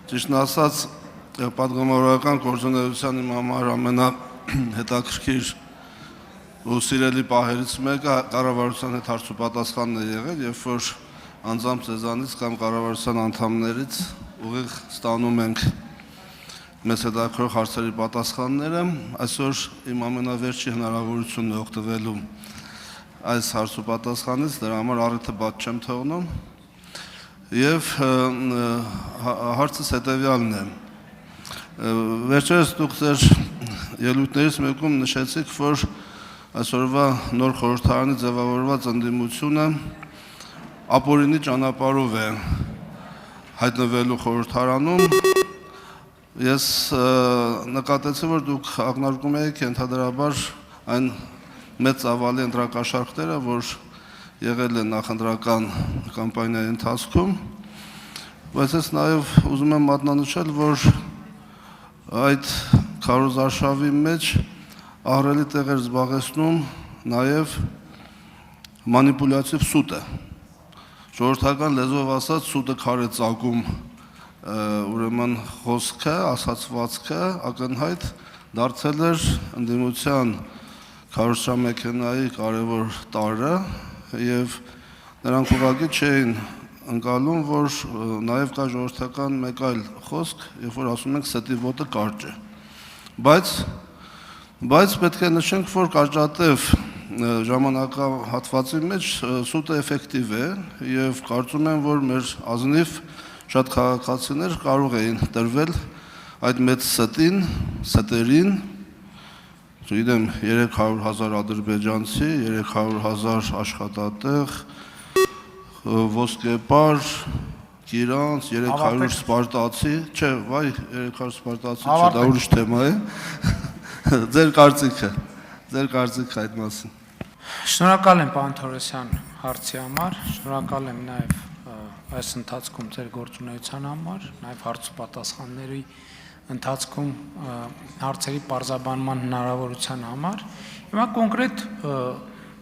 Ճիշտն ասած, պատգամավորական գործունեության իմ համար ամենահետաքրքիր ու սիրելի պահերից մեկը կառավարության հետ հարցուպատասխանն է եղել, երբ որ անձամբ ձեզանից կամ կառավարության անդամներից ուղիղ ստանում ենք մեզ հետաքրքրող հարցերի պատասխանները, այսօր իմ ամենավերջի հնարավորությունն է օգտվելու այս հարցուպատասխանից, դրա համար առիթը բաց չեմ թողնում եւ հարցս հետեւյալն է. Վերջերս դուք ձեր ելույթներից մեկում նշեցիք, որ այսօրվա նոր խորհրդարանի ձևավորված ընդդիմությունը ապօրինի ճանապարհով է հայտնվելու խորհրդարանում։ Ես նկատեցի, որ դուք ակնարկում եք ընդհանրաբար այն մեծ ծավալի ընտրակաշառքները, որ եղել են նախընտրական կամպանիայի ընթացքում, բայց ես նաև ուզում եմ մատնանշել, որ այդ քարոզարշավի մեջ ահռելի տեղ էր զբաղեցնում նաև մանիպուլյատիվ սուտը։ Ժողովրդական լեզվով ասած, սուտը քար է ծակում, ուրեմն խոսքը, ասացվածքը ակնհայտ դարձել էր ընդդիմության քարոզչամեքենայի կարևոր տարրը եւ նրանք ուղղակի չէին ընկալում, որ նաև կա ժողովրդական մեկ այլ խոսք, երբ որ ասում ենք ստի ոտը կարճ է։ Բայց պետք է նշենք, որ կարճատև ժամանակահատվածի մեջ սուտը էֆեկտիվ է եւ կարծում եմ, որ մեր ազնիվ շատ քաղաքացիներ կարող էին տրվել այդ մեծ ստերին, չգիտեմ 300,000 ադրբեջանցի, 300,000 աշխատատեղ, ոսկեպար, կիրանց, 300 սպարտացի, չէ, վայ 300 սպարտացի, չէ, դա ուրիշ թեմա է։ Ձեր կարծիքը այդ մասին։ Շնորհակալ եմ պարոն Թորոսյան հարցի համար, շնորհակալ եմ նաև այս ընթացքում ձեր գործունեության համար, նաև հարցուպատասխանների ընթացքում հարցերի պարզաբանման հնարավորության համար։ Հիմա կոնկրետ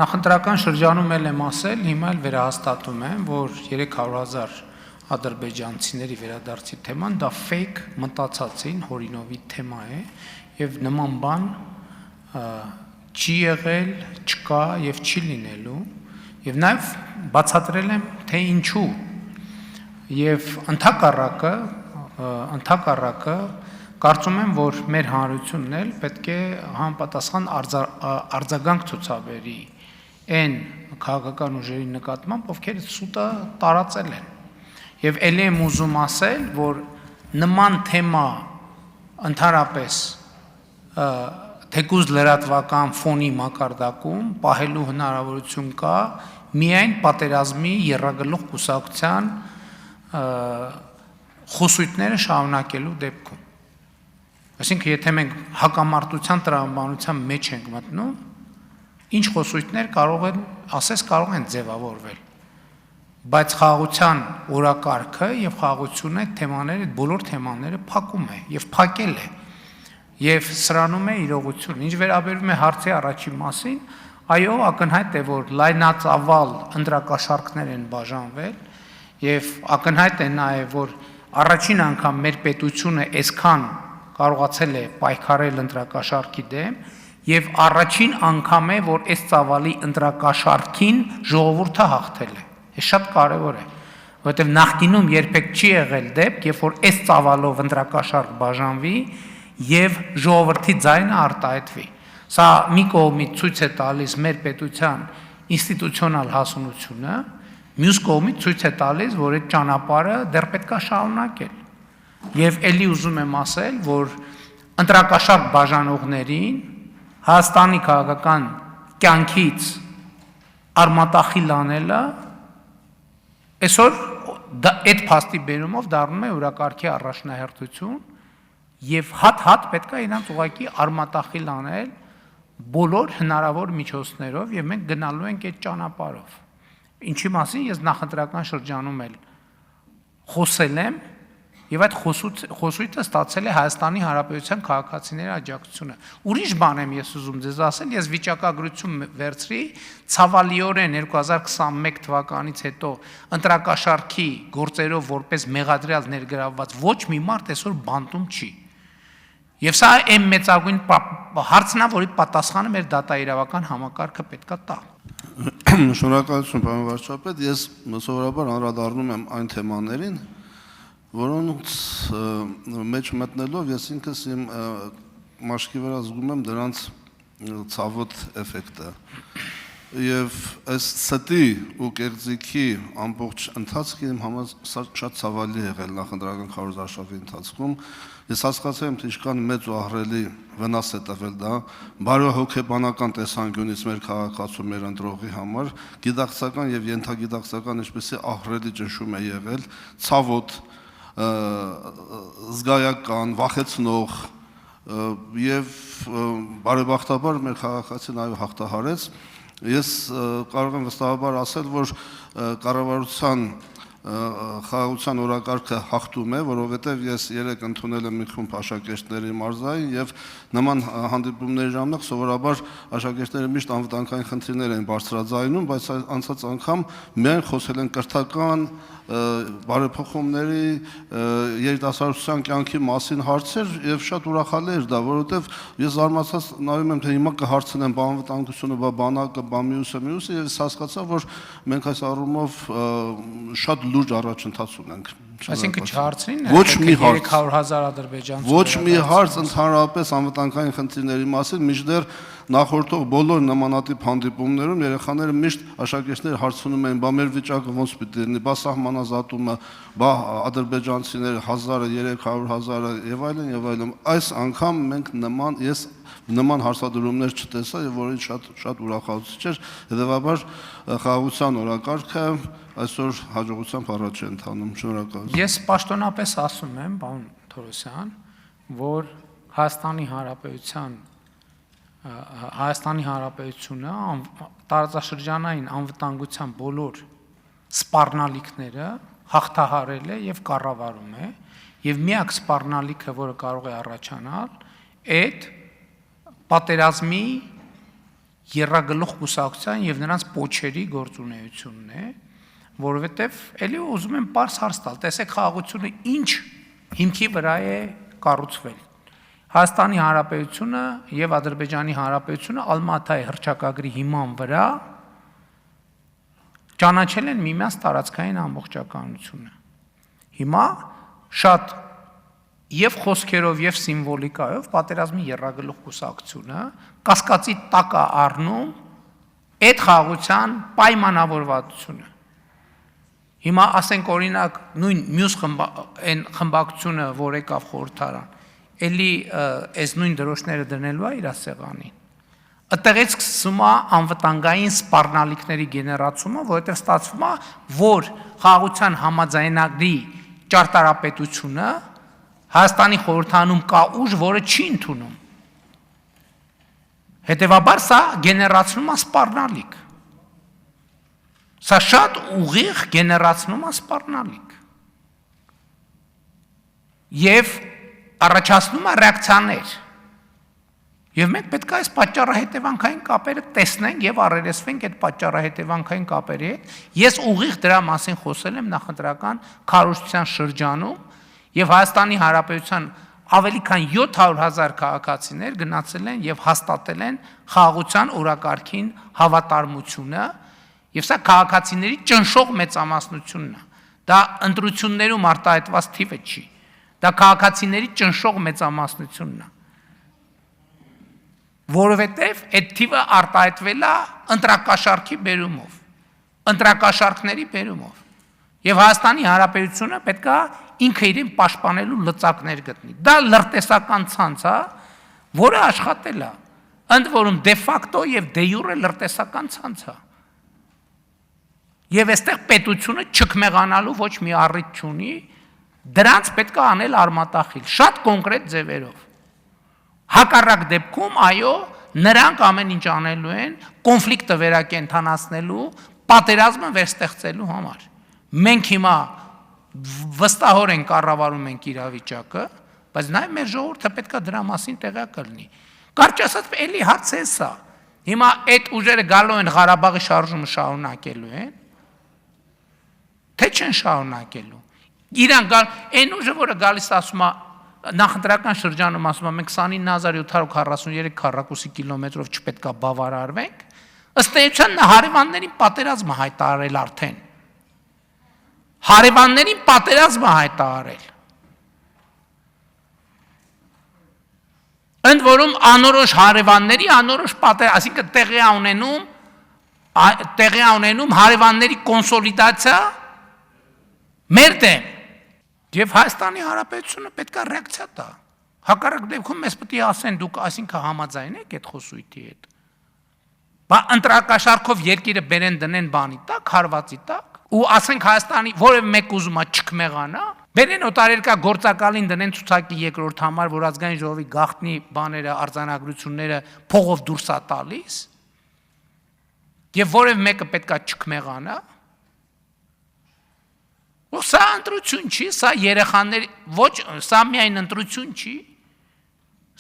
նախընտրական շրջանում եմ ասել, հիմա էլ վերահաստատում եմ, որ 300,000 ադրբեջանցիների վերադարձի թեման դա ֆեյք մտածածին հորինովի թեմա է եւ նման բան չի եղել, չկա եւ չի լինելու եւ նաեւ բացատրել եմ թե ինչու եւ ընդհակառակը կարծում եմ, որ մեր հանրությունն էլ պետք է համապատասխան արձագանք ցուցաբերի այն քաղաքական ուժերի նկատմամբ, ովքեր սուտը տարածել են։ Եվ ելի եմ ուզում ասել, որ նման թեմա ընդհանրապես թեկուզ լրատվական ֆոնի մակարդակում պահելու հնարավորություն կա միայն պատերազմի եռագլուխ կուսակցության խոսույթները շարունակելու դեպքում։ Այսինքն, եթե մենք հակամարտության տրամաբանության մեջ ենք մտնում, ինչ խոսույթներ կարող են ձևավորվել, բայց խաղաղության օրակարգը եւ խաղաղությունը բոլոր թեմաները փակում է եւ փակել է եւ սրանում է իրողություն։ Ինչ վերաբերում է հարցի առաջին մասին, այո, ակնհայտ է, որ լայնածավալ ընտրակաշառքներ են բաժանվել եւ ակնհայտ է նաեւ, որ առաջին անգամ մեր պետությունը այսքան կարողացել է պայքարել ընտրակաշառքի դեմ եւ առաջին անգամ է, որ այս ծավալի ընտրակաշառքին ժողովուրդը հաղթել է։ Այս շատ կարեւոր է, որովհետեւ նախկինում երբեք չի եղել դեպք, երբ որ այս ծավալով ընտրակաշառք բաժանվի եւ ժողովրդի ձայնը արտահայտվի։ Սա մի կողմից ցույց է տալիս մեր պետության ինստիտուցիոնալ հասունությունը, մյուս կողմից ցույց է տալիս, որ այդ ճանապարհը դեռ պետք է շարունակել։ Եվ ելի ուզում եմ ասել, որ ընտրակաշառք բաժանողներին Հայաստանի քաղաքական կյանքից արմատախիլ անելը այսօր այդ փաստի բերումով դառնում է օրակարգի առաջնահերթություն եւ հատ պետք է իրանց ուղղակի արմատախիլ անել բոլոր հնարավոր միջոցներով եւ մենք գնալու ենք այդ ճանապարհով։ Ինչի մասին ես նախընտրական շրջանում էլ խոսել եմ Եվ այդ խոսույթը ստացել է Հայաստանի Հանրապետության քաղաքացիների աջակցությունը։ Ուրիշ բան եմ ես ուզում ձեզ ասել, ես վիճակագրություն վերցրի, ցավալիորեն 2021 թվականից հետո ընտրակաշառքի գործերով որպես մեղադրյալ ներգրավված ոչ մի մարդ այսօր բանտում չի։ Եվ սա այն մեծագույն հարցն է, որի պատասխանը մեր դատաիրավական համակարգը պետք է տա։ Շնորհակալություն, պարոն վարչապետ, ես սովորաբար անդրադառնում եմ այն թեմաներին, որոնց մեջ մտնելով ես ինքս իմ մաշկի վրա զգում եմ դրանց ցավոտ էֆեկտը։ Եվ այս ստի ու կեղծիքի ամբողջ ընթացքը իմ համար շատ ցավալի եղել նախընտրական քարոզարշավի ընթացքում։ Ես հասկացել եմ, թե ինչքան մեծ ու ահռելի վնաս է տվել դա բարոյահոգեբանական տեսանկյունից մեր քաղաքացու, մեր ընտրողի համար, գիտակցական եւ ենթագիտակցական ինչպեսի ահռելի ճնշում է եղել, ցավոտ, զգայական, վախեցնող եւ բարեբախտաբար մեր քաղաքացին այո հաղթահարեց։ Ես կարող եմ վստահաբար ասել, որ կառավարության խաղաղության օրակարգը հաղթում է, որովհետև ես երեք ընդունել եմ մի խումբ աշակերտների մարզային եւ նման հանդիպումների ժամանակ սովորաբար աշակերտները միշտ անվտանգային խնդիրներ են բարձրաձայնում, բայց անցած անգամ միայն խոսել են կրթական բարեփոխումների երիտասարդության կյանքի մասին հարցեր եւ շատ ուրախալի էր դա, որովհետեւ ես զարմացած նայում եմ, թե հիմա կհարցնեմ բանվտանգությունը, բանակը, մյուսը եւ հասկացա, որ մենք այս առումով շատ լուրջ առաջընթաց ունենք։ Այսինքն չհարցնին ոչ մի հարց 300,000 ադրբեջանցի ոչ մի հարց ընդհանրապես անվտանգային խնդիրների մասին, մինչդեռ նախորդող բոլոր նմանատիպ հանդիպումներում երեխաները միշտ աշակերտները հարցնում էին, բա մեր վիճակը ոնց պիտի լինի, բա սահմանազատումը, բա ադրբեջանցիները 1,000-300,000 եւ այլն։ Այս անգամ մենք նման հարցադրումներ չտեսա եւ որին շատ ուրախացուցիչ էր, հետեւաբար խաղաղության օրակարգը այսօր հաջողությամբ առաջ է ընթանում։ Շնորհակալություն։ Ես պաշտոնապես ասում եմ, պարոն Թորոսյան, որ Հայաստանի Հանրապետությունը տարածաշրջանային անվտանգության բոլոր սպառնալիքները հաղթահարել է եւ կառավարում է, եւ միակ սպառնալիքը, որը կարող է առաջանալ, այդ պատերազմի եռագլուխ կուսակցության եւ նրանց պոչերի գործունեությունն է, որովհետեւ ելի ուզում եմ պարզ հարց տալ, տեսեք խաղաղությունը ինչ հիմքի վրա է կառուցվել։ Հայաստանի Հանրապետությունը եւ Ադրբեջանի Հանրապետությունը Ալմատայի հռչակագրի հիման վրա ճանաչել են միմյանց տարածքային ամբողջականությունը։ Հիմա շատ եւ խոսքերով եւ սիմվոլիկայով պատերազմի եռագլուխ կուսակցությունը կասկածի տակ է առնում այդ խաղաղության պայմանավորվածությունը։ Հիմա ասենք օրինակ նույն մյուս խմբակցությունը, որ եկավ խորհրդարան, էլի այս նույն դրոշները դնելու է իր սեղանին։ Այդտեղից սկսում է անվտանգային սպառնալիքների գեներացումը, որովհետև ստացվում է, որ խաղաղության համաձայնագրի ճարտարապետությունը Հայաստանի խորհրդանում կա ուժ, որը չի ընդունում։ Հետևաբար սա գեներացնում է սպառնալիք։ Սա շատ ուղիղ գեներացնում է սպառնալիք։ Եվ առաջացնում է ռեակցիաներ։ Եվ մենք պետք է այս պատճառահետևանքային կապերը տեսնենք եւ առերեսվենք այդ պատճառահետևանքային կապերի հետ։ Ես ուղիղ դրա մասին խոսել եմ նախընտրական քարոզչության շրջանում եւ Հայաստանի Հանրապետության ավելի քան 700,000 քաղաքացիներ գնացել են եւ հաստատել են խաղաղության օրակարգին հավատարմությունը եւ սա քաղաքացիների ճնշող մեծամասնությունն է։ Դա ընտրություններում արտահայտված թիվը չի։ Դա քաղաքացիների ճնշող մեծամասնությունն է։ Որովհետև այդ թիվը արտահայտվել է ընտրակաշառքի բերումով, ընտրակաշառքների բերումով։ Եվ Հայաստանի Հանրապետությունը պետք է ինքը իրեն պաշտպանելու լծակներ գտնի։ Դա լրտեսական ցանց է, որը աշխատել է, ընդ որում դե ֆակտո եւ դե յուրե լրտեսական ցանց է։ Եվ այստեղ պետությունը չքմեղանալու ոչ մի առիթ չունի, դրանց պետք է անել արմատախիլ, շատ կոնկրետ ձևերով։ Հակառակ դեպքում, այո, նրանք ամեն ինչ անելու են կոնֆլիկտը վերակենդանացնելու, պատերազմը վերստեղծելու համար։ Մենք հիմա վստահորեն կառավարում ենք իրավիճակը, բայց նաև մեր ժողովուրդը պետք է դրա մասին տեղյակ լինի։ Կարճ ասած, էլի հարցը է սա։ Հիմա այդ ուժերը գալու են Ղարաբաղի շարժումը շարունակելու են, թե չեն շարունակելու։ Իրան այն ուժը, որը գալիս ասում է նախընտրական շրջանում ասում է մենք 29743 քառակուսի կիլոմետրով չպետք է բավարարվենք, ըստ էության նա հարևաններին պատերազմը հայտարարել արդեն։ Հարևաններին պատերազմը հայտարարել։ Ընդ որում անորոշ հարևանների անորոշ այսինքն տեղի ունենում հարևանների կոնսոլիդացիա մեր դեմ եւ Հայաստանի Հանրապետությունը պետք է ռեակցիա տա։ Հակառակ դեպքում մեզ պետք է ասեն դուք այսինքն համաձայն եք այդ խոսույթի հետ։ Բա ընտրակաշարքով երկիրը բերեն դնեն բանի տակ, հարվածի տակ ու ասենք Հայաստանի որևէ մեկ ուզում է չքմեղանա, բերեն օտարերկա գործակալին դնեն ցուցակի երկրորդ համար, որ ազգային ժողովի գաղտնի բաները, արձանագրությունները փողով դուրս է տալիս, եւ որևէ մեկը պետքա չքմեղանա։ Ու սա ընտրություն չի, սա երեխաների ոչ, սա միայն ընտրություն չի,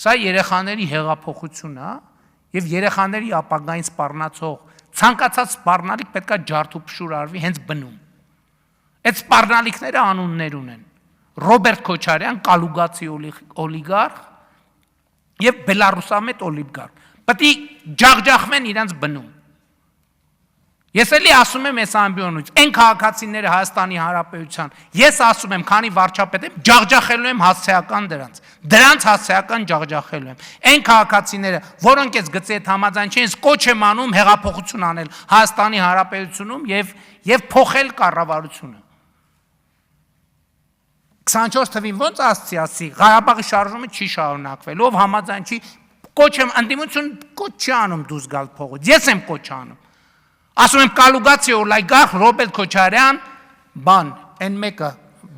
սա երեխաների հեղափոխություն է, եւ երեխաների ապագային սպառնացող ցանկացած սպառնալիք պետքա ջարդուփշուր արվի հենց բնում։ Այդ սպառնալիքները անուններ ունեն։ Ռոբերտ Քոչարյան, կալուգացի օլիգարխ եւ բելարուսամետ օլիգարխ։ Պետք է ջախջախվեն իրենց բնում։ Ես էլի ասում եմ այս ամբիոնից, այն քաղաքացիները Հայաստանի Հանրապետության, ես ասում եմ, քանի վարչապետ եմ, ջախջախելու եմ հասցեական դրանց հասցեական ջախջախելու եմ։ Այն քաղաքացիները, որոնք այս գծի հետ համաձայն չեն, կոչ եմ անում հեղափոխություն անել Հայաստանի Հանրապետությունում եւ փոխել կառավարությունը։ 24 թվին ոնց ասացի, Ղարաբաղի շարժումը չի շարունակվել, ով համաձայն չի, կոչ եմ ընդդիմություն կոչ չի անում դուրս գալ փողոց։ Ես եմ կոչ անում։ Ասում եմ կալուգացի օլիգարխ Ռոբերտ Քոչարյան, բան, այն մեկը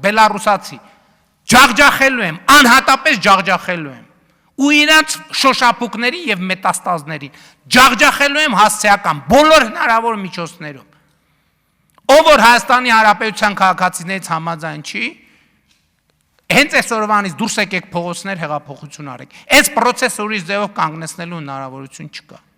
բելարուսացի, ջախջախելու եմ, անհատապես ջախջախելու եմ, ու իրանց շոշափուկների եւ մետաստազներին, ջախջախելու եմ հասցեական բոլոր հնարավոր միջոցներով։ Ով որ Հայաստանի Հանրապետության քաղաքացիներից համաձայն չի, հենց այսօրվանից դուրս եկեք փողոցներ հեղափոխություն արեք։ Այս process ուրիշ ձևով կանգնեցնելու հնարավորություն չկա։